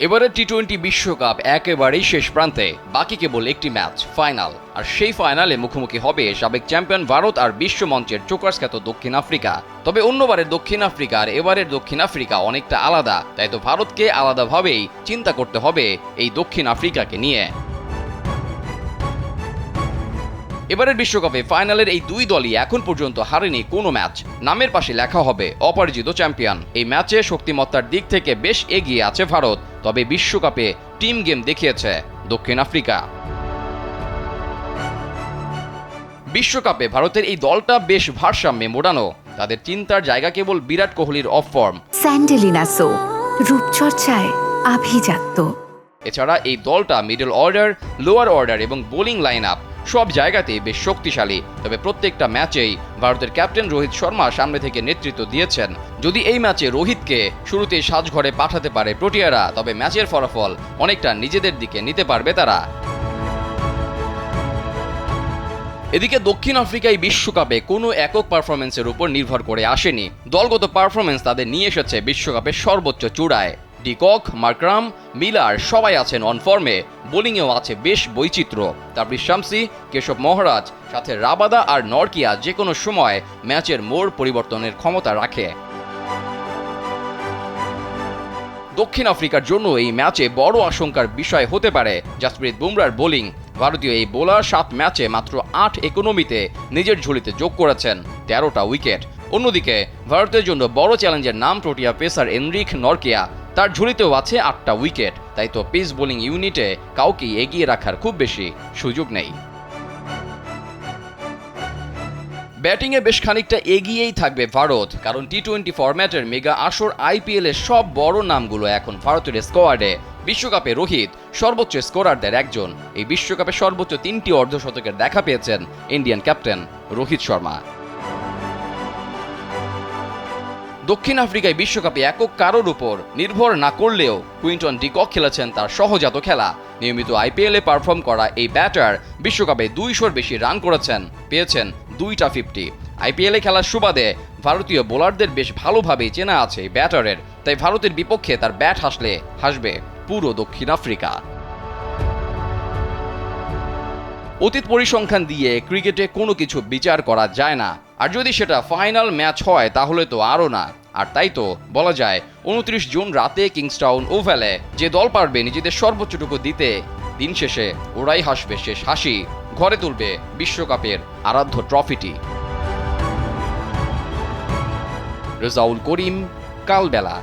এবারে টি-20 বিশ্বকাপ একেবারেই শেষ প্রান্তে, বাকি কেবল একটি ম্যাচ, ফাইনাল। আর সেই ফাইনালে মুখোমুখি হবে সাবেক চ্যাম্পিয়ন ভারত আর বিশ্বমঞ্চের জোকার্স খ্যাত দক্ষিণ আফ্রিকা। তবে অন্যবারের দক্ষিণ আফ্রিকা আর এবারের দক্ষিণ আফ্রিকা অনেকটা আলাদা, তাই তো ভারতকে আলাদাভাবেই চিন্তা করতে হবে এই দক্ষিণ আফ্রিকাকে নিয়ে। এবারের বিশ্বকাপে ফাইনালের এই দুই দলই এখন পর্যন্ত হারেনি কোনো ম্যাচ। নামের পাশে লেখা হবে অপরাজিত চ্যাম্পিয়ন। এই ম্যাচে শক্তিমত্তার দিক থেকে বেশ এগিয়ে আছে ভারত, তবে বিশ্বকাপে টিম গেম দেখিয়েছে দক্ষিণ আফ্রিকা। বিশ্বকাপে ভারতের এই দলটা বেশ ভারসাম্যে মোড়ানো। তাদের চিন্তার জায়গা কেবল বিরাট কোহলির অফ ফর্ম। স্যান্ডেলিনা সো, রূপচর্চায় আভিজাত্য। এছাড়া এই দলটা মিডল অর্ডার, লোয়ার অর্ডার এবং বোলিং লাইন আপ সব জায়গাতেই বেশ শক্তিশালী। তবে প্রত্যেকটা ম্যাচেই ভারতের ক্যাপ্টেন রোহিত শর্মা সামনে থেকে নেতৃত্ব দিয়েছেন। যদি এই ম্যাচে রোহিতকে শুরুতেই সাজঘরে পাঠাতে পারে প্রোটিয়ারা, তবে ম্যাচের ফলাফল অনেকটা নিজেদের দিকে নিতে পারবে তারা। এদিকে দক্ষিণ আফ্রিকায় বিশ্বকাপে কোনো একক পারফরমেন্সের উপর নির্ভর করে আসেনি। দলগত পারফরমেন্স তাদের নিয়ে এসেছে বিশ্বকাপের সর্বোচ্চ চূড়ায়। ডিকক, মার্করাম, মিলার সবাই আছেন অন ফর্মে। বোলিংয়েও আছে বেশ বৈচিত্র্য। তারপর শামসি, কেশব মহারাজ, সাথে রাবাদা আর নরকিয়া যে কোনো সময় ম্যাচের মোড় পরিবর্তনের ক্ষমতা রাখে। দক্ষিণ আফ্রিকার জন্য এই ম্যাচে বড় আশঙ্কার বিষয় হতে পারে জাসপ্রীত বুমরার বোলিং। ভারতীয় এই বোলার 7 ম্যাচে মাত্র 8 ইকোনমিতে নিজের ঝুলিতে যোগ করেছেন 13টা উইকেট। অন্যদিকে ভারতের জন্য বড় চ্যালেঞ্জের নাম প্রোটিয়া পেসার এনরিক নরকিয়া। তার ঝুলিতেও আছে 8টা উইকেট, তাই তো পেস বোলিং ইউনিটে কাউকেই এগিয়ে রাখার খুব বেশি সুযোগ নেই। ব্যাটিংয়ে বেশ খানিকটা এগিয়েই থাকবে ভারত, কারণ টি-20 ফরম্যাটের মেগা আসর আইপিএল এর সব বড় নামগুলো এখন ভারতের স্কোয়াডে। বিশ্বকাপে রোহিত সর্বোচ্চ স্কোরারদের একজন। এই বিশ্বকাপে সর্বোচ্চ 3টি অর্ধশতকের দেখা পেয়েছেন ইন্ডিয়ান ক্যাপ্টেন রোহিত শর্মা। দক্ষিণ আফ্রিকায় বিশ্বকাপে একক কারোর উপর নির্ভর না করলেও কুইন্টন ডিকক খেলেছেন তার সহজাত খেলা। নিয়মিত আইপিএলে পারফর্ম করা এই ব্যাটার বিশ্বকাপে 200-র বেশি রান করেছেন, পেয়েছেন 2টা 50। আইপিএলে খেলার সুবাদে ভারতীয় বোলারদের বেশ ভালোভাবেই চেনা আছে এই ব্যাটারের, তাই ভারতের বিপক্ষে তার ব্যাট হাসলে হাসবে পুরো দক্ষিণ আফ্রিকা। অতীত পরিসংখ্যান দিয়ে ক্রিকেটে কোনো কিছু বিচার করা যায় না, আর যদি সেটা ফাইনাল ম্যাচ হয় তাহলে তো আরও না। আর তাই তো বলা যায় 29 জুন রাতে কিংস্টাউন ওভ্যালে যে দল পারবে নিজেদের সর্বোচ্চটুকু দিতে, দিন শেষে ওরাই হাসবে শেষ হাসি, ঘরে তুলবে বিশ্বকাপের আরাধ্য ট্রফিটি। রেজাউল করিম, কালবেলা।